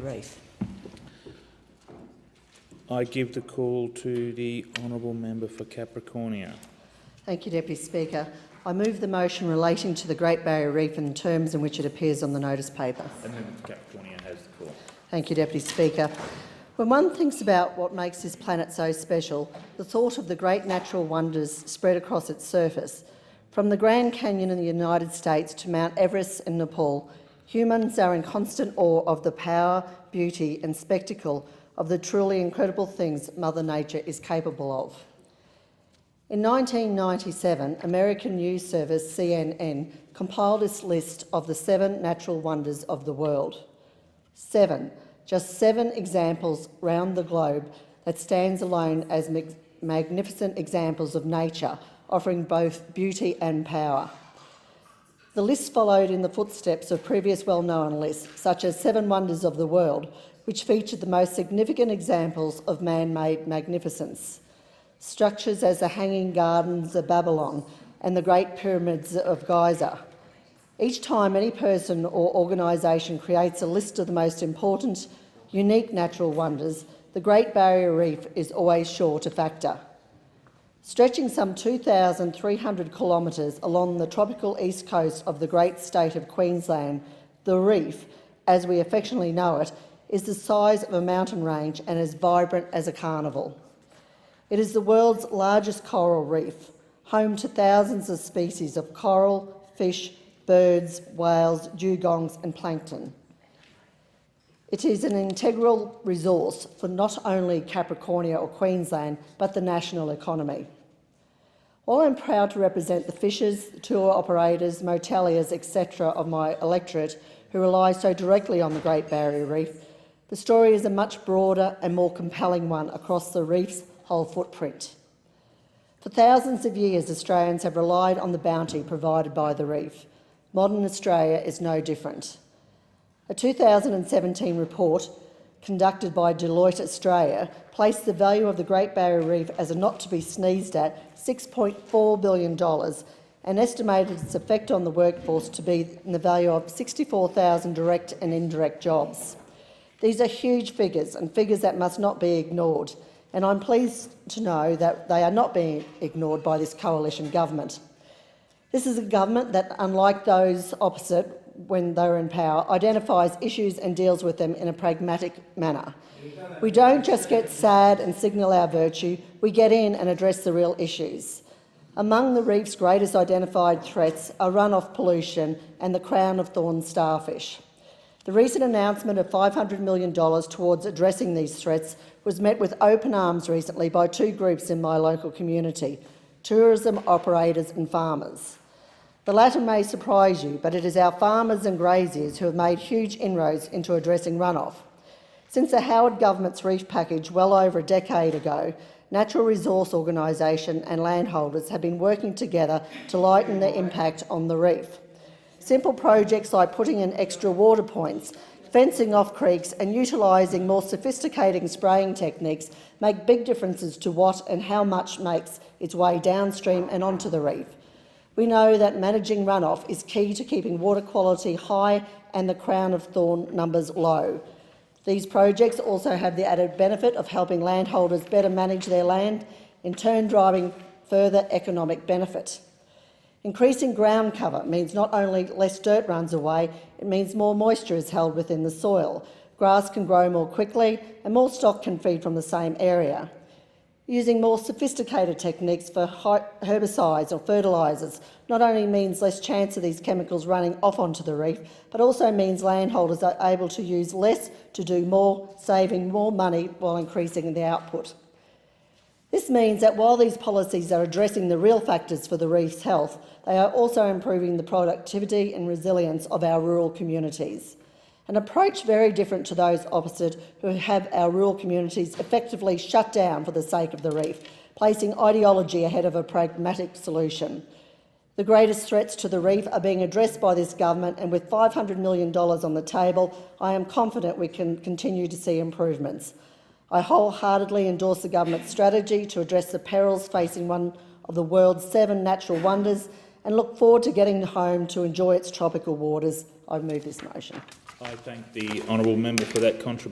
Reef. I give the call to the honourable member for Capricornia. Thank you, Deputy Speaker. I move the motion relating to the Great Barrier Reef in the terms in which it appears on the notice paper. The member for Capricornia has the call. Thank you, Deputy Speaker. When one thinks about what makes this planet so special, the thought of the great natural wonders spread across its surface, from the Grand Canyon in the United States to Mount Everest in Nepal, humans are in constant awe of the power, beauty and spectacle of the truly incredible things Mother Nature is capable of. In 1997, American news service CNN compiled its list of the 7 natural wonders of the world. 7. Just 7 examples round the globe that stands alone as magnificent examples of nature, offering both beauty and power. The list followed in the footsteps of previous well-known lists, such as 7 Wonders of the World, which featured the most significant examples of man-made magnificence. Structures as the Hanging Gardens of Babylon and the Great Pyramids of Giza. Each time any person or organisation creates a list of the most important, unique natural wonders, the Great Barrier Reef is always sure to factor. Stretching some 2,300 kilometres along the tropical east coast of the great state of Queensland, the Reef, as we affectionately know it, is the size of a mountain range and as vibrant as a carnival. It is the world's largest coral reef, home to thousands of species of coral, fish, birds, whales, dugongs and plankton. It is an integral resource for not only Capricornia or Queensland, but the national economy. While I'm proud to represent the fishers, tour operators, moteliers, etc. of my electorate who rely so directly on the Great Barrier Reef, the story is a much broader and more compelling one across the reef's whole footprint. For thousands of years, Australians have relied on the bounty provided by the reef. Modern Australia is no different. A 2017 report conducted by Deloitte Australia placed the value of the Great Barrier Reef as a not to be sneezed at $6.4 billion and estimated its effect on the workforce to be in the value of 64,000 direct and indirect jobs. These are huge figures and figures that must not be ignored, and I'm pleased to know that they are not being ignored by this coalition government. This is a government that, unlike those opposite when they were in power, identifies issues and deals with them in a pragmatic manner. We don't just get sad and signal our virtue, we get in and address the real issues. Among the reef's greatest identified threats are runoff pollution and the crown of thorns starfish. The recent announcement of $500 million towards addressing these threats was met with open arms recently by 2 groups in my local community, tourism operators and farmers. The latter may surprise you, but it is our farmers and graziers who have made huge inroads into addressing runoff. Since the Howard government's reef package well over a decade ago, Natural Resource Organisation and landholders have been working together to lighten the impact on the reef. Simple projects like putting in extra water points, fencing off creeks and utilising more sophisticated spraying techniques make big differences to what and how much makes its way downstream and onto the reef. We know that managing runoff is key to keeping water quality high and the crown of thorn numbers low. These projects also have the added benefit of helping landholders better manage their land, in turn driving further economic benefit. Increasing ground cover means not only less dirt runs away, it means more moisture is held within the soil, grass can grow more quickly and more stock can feed from the same area. Using more sophisticated techniques for herbicides or fertilisers not only means less chance of these chemicals running off onto the reef, but also means landholders are able to use less to do more, saving more money while increasing the output. This means that while these policies are addressing the real factors for the reef's health, they are also improving the productivity and resilience of our rural communities. An approach very different to those opposite who have our rural communities effectively shut down for the sake of the reef, placing ideology ahead of a pragmatic solution. The greatest threats to the reef are being addressed by this government, and with $500 million on the table, I am confident we can continue to see improvements. I wholeheartedly endorse the government's strategy to address the perils facing one of the world's 7 natural wonders and look forward to getting home to enjoy its tropical waters. I move this motion. I thank the honourable member for that contribution.